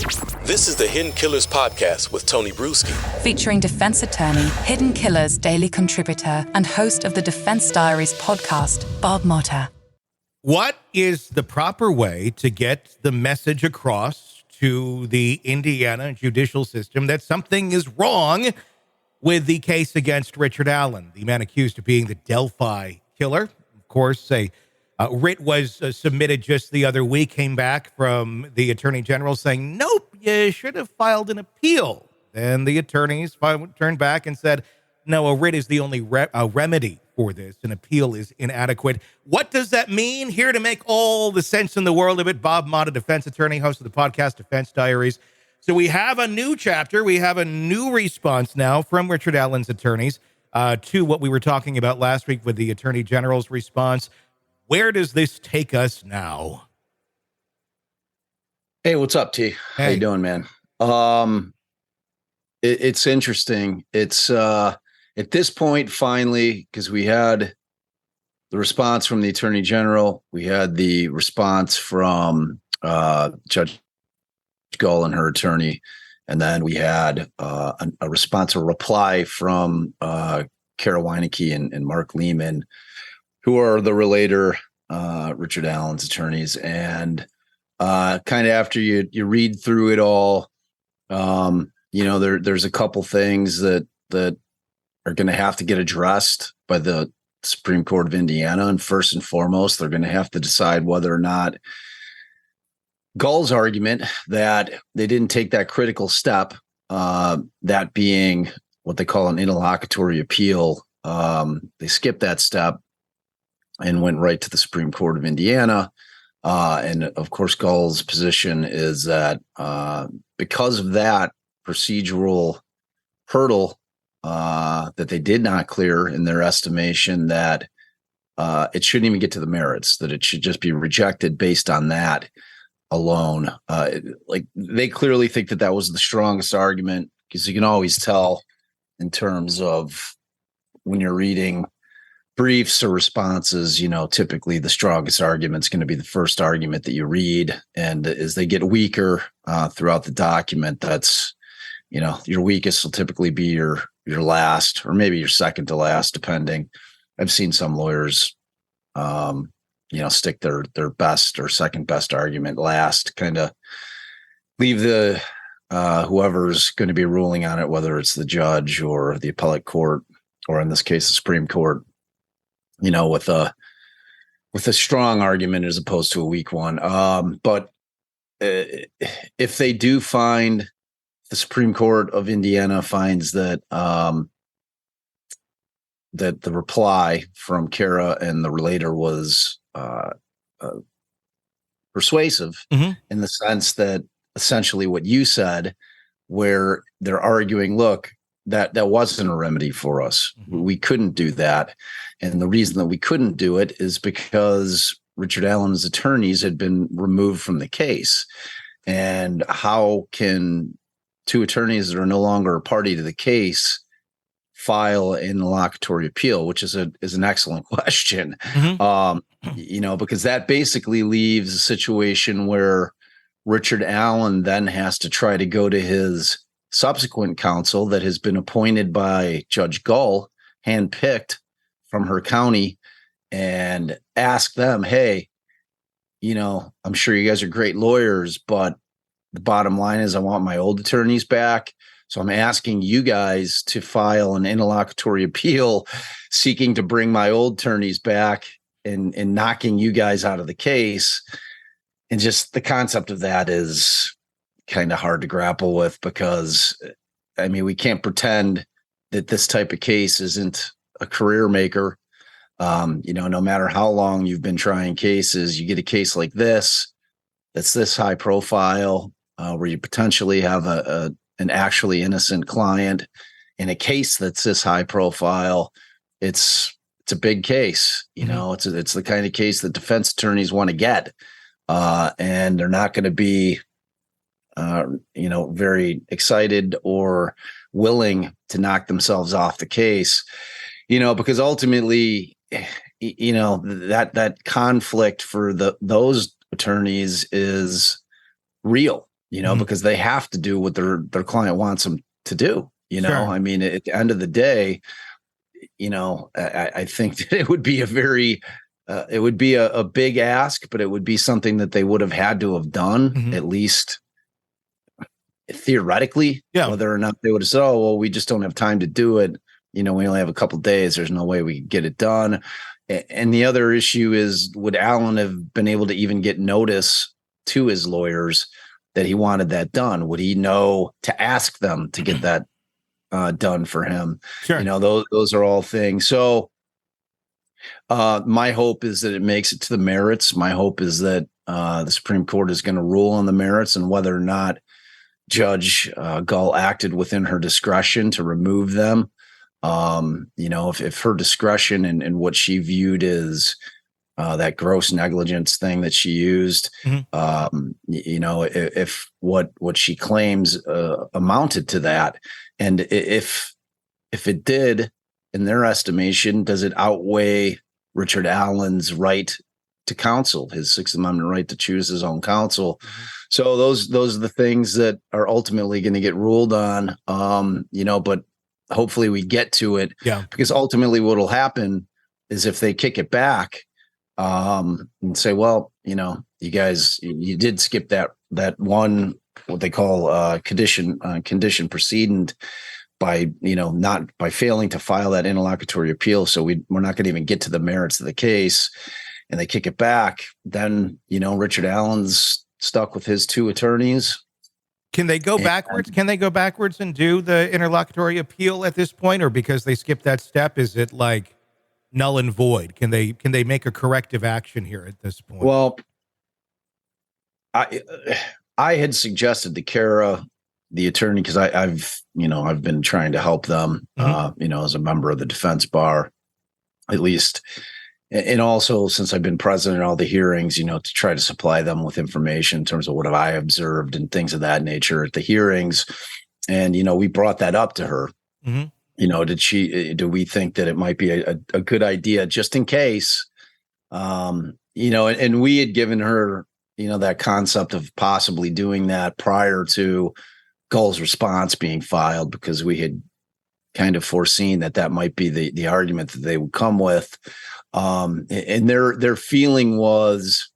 This is the Hidden Killers Podcast with Tony Brueski. Featuring defense attorney, Hidden Killers daily contributor, and host of the Defense Diaries podcast, Bob Motta. What is the proper way to get the message across to the Indiana judicial system that something is wrong with the case against Richard Allen, the man accused of being the Delphi killer? Of course, a writ was submitted just the other week, came back from the Attorney General saying, nope, you should have filed an appeal. Then the attorneys turned back and said, no, a writ is the only remedy for this. An appeal is inadequate. What does that mean? Here to make all the sense in the world of it, Bob Motta, defense attorney, host of the podcast Defense Diaries. So we have a new chapter. We have a new response now from Richard Allen's attorneys to what we were talking about last week with the Attorney General's response. Where does this take us now? Hey, what's up, T? Hey. How you doing, man? It's interesting. It's at this point, finally, because we had the response from the Attorney General, we had the response from Judge Gull and her attorney, and then we had a response, a reply from Kara Weineke and Mark Lehman, who are the relator, Richard Allen's attorneys. And kind of after you read through it all, there's a couple things that are going to have to get addressed by the Supreme Court of Indiana. And first and foremost, they're going to have to decide whether or not Gull's argument that they didn't take that critical step, that being what they call an interlocutory appeal. They skipped that step and went right to the Supreme Court of Indiana. And of course, Gull's position is that because of that procedural hurdle that they did not clear in their estimation, that it shouldn't even get to the merits, that it should just be rejected based on that alone. Like they clearly think that was the strongest argument, because you can always tell in terms of when you're reading briefs or responses, typically the strongest argument is going to be the first argument that you read. And as they get weaker throughout the document, that's, your weakest will typically be your last, or maybe your second to last, depending. I've seen some lawyers, stick their best or second best argument last, kind of leave the whoever's going to be ruling on it, whether it's the judge or the appellate court, or in this case, the Supreme Court, with a strong argument as opposed to a weak one. But if they do find, the Supreme Court of Indiana finds that that the reply from Kara and the relator was persuasive, in the sense that essentially what you said, where they're arguing, look, that wasn't a remedy for us. We couldn't do that. And the reason that we couldn't do it is because Richard Allen's attorneys had been removed from the case. And how can two attorneys that are no longer a party to the case file an interlocutory appeal, which is an excellent question. Because that basically leaves a situation where Richard Allen then has to try to go to his subsequent counsel that has been appointed by Judge Gull, handpicked from her county, and ask them, hey, I'm sure you guys are great lawyers, but the bottom line is I want my old attorneys back. So I'm asking you guys to file an interlocutory appeal seeking to bring my old attorneys back and knocking you guys out of the case. And just the concept of that is kind of hard to grapple with, because, we can't pretend that this type of case isn't a career maker. No matter how long you've been trying cases, you get a case like this, that's this high profile, where you potentially have an actually innocent client in a case that's this high profile. It's a big case, it's the kind of case that defense attorneys want to get, and they're not going to be, very excited or willing to knock themselves off the case, because ultimately, that conflict for those attorneys is real. because they have to do what their client wants them to do. Sure. I mean, at the end of the day, I think that it would be a big ask, but it would be something that they would have had to have done, at least theoretically. Whether or not they would have said, oh, well, we just don't have time to do it. We only have a couple of days. There's no way we could get it done. And the other issue is, would Allen have been able to even get notice to his lawyers that he wanted that done? Would he know to ask them to get that done for him? Sure. Those are all things. So my hope is that it makes it to the merits. My hope is that the Supreme Court is going to rule on the merits and whether or not Judge Gull acted within her discretion to remove them. If her discretion and what she viewed as that gross negligence thing that she used, if what she claims amounted to that, and if it did, in their estimation, does it outweigh Richard Allen's right to counsel, his Sixth Amendment right to choose his own counsel? So those are the things that are ultimately going to get ruled on. But hopefully we get to it, because ultimately what will happen is if they kick it back and say, well, you guys, you did skip that one, what they call condition precedent by, not by failing to file that interlocutory appeal. So we're not going to even get to the merits of the case, and they kick it back. Then, Richard Allen's stuck with his two attorneys. Can they go backwards? Can they go backwards and do the interlocutory appeal at this point, or because they skipped that step, is it like null and void? Can they make a corrective action here at this point? Well, I had suggested to Kara, the attorney, because I've been trying to help them, as a member of the defense bar, at least. And also, since I've been present at all the hearings, to try to supply them with information in terms of what have I observed and things of that nature at the hearings. And, we brought that up to her. Do we think that it might be a good idea just in case, and we had given her, that concept of possibly doing that prior to Gull's response being filed, because we had kind of foreseen that might be the argument that they would come with. And their feeling was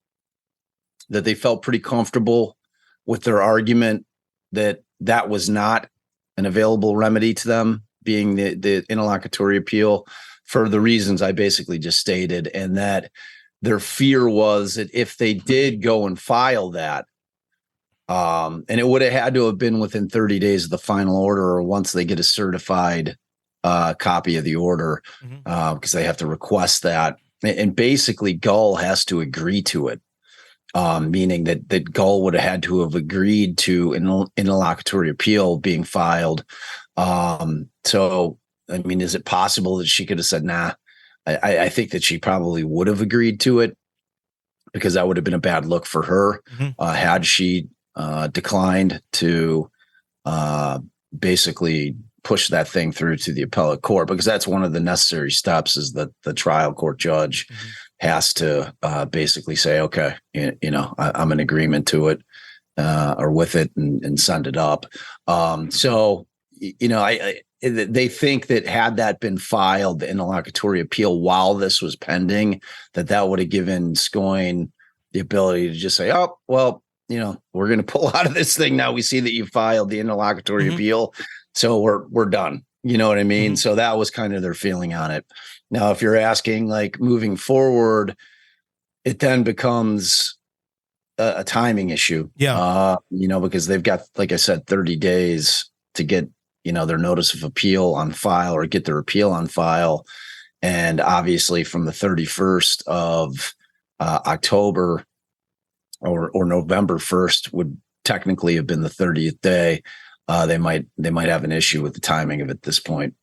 that they felt pretty comfortable with their argument that was not an available remedy to them, being the interlocutory appeal, for the reasons I basically just stated, and that their fear was that if they did go and file that, and it would have had to have been within 30 days of the final order, or once they get a certified copy of the order, because they have to request that. And basically Gull has to agree to it, meaning that Gull would have had to have agreed to an interlocutory appeal being filed. So, I mean, is it possible that she could have said, nah? I think that she probably would have agreed to it, because that would have been a bad look for her, had she declined to basically push that thing through to the appellate court, because that's one of the necessary steps, is that the trial court judge has to basically say, okay, I'm in agreement to it, or with it, and send it up. So, they think that had that been filed, the interlocutory appeal, while this was pending, that would have given Scoyne the ability to just say, oh, well, we're going to pull out of this thing now. We see that you filed the interlocutory appeal, so we're done. You know what I mean? So that was kind of their feeling on it. Now, if you're asking, like, moving forward, it then becomes a timing issue. Because they've got, like I said, 30 days to get, their notice of appeal on file, or get their appeal on file. And obviously from the 31st of October or November 1st would technically have been the 30th day. They might have an issue with the timing of it at this point.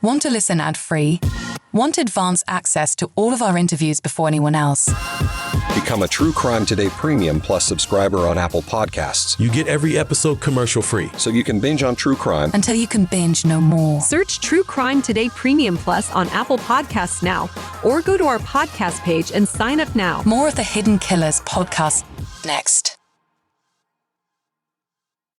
Want to listen ad-free? Want advanced access to all of our interviews before anyone else? Become a True Crime Today Premium Plus subscriber on Apple Podcasts. You get every episode commercial-free, so you can binge on true crime until you can binge no more. Search True Crime Today Premium Plus on Apple Podcasts now, or go to our podcast page and sign up now. More of the Hidden Killers podcast next.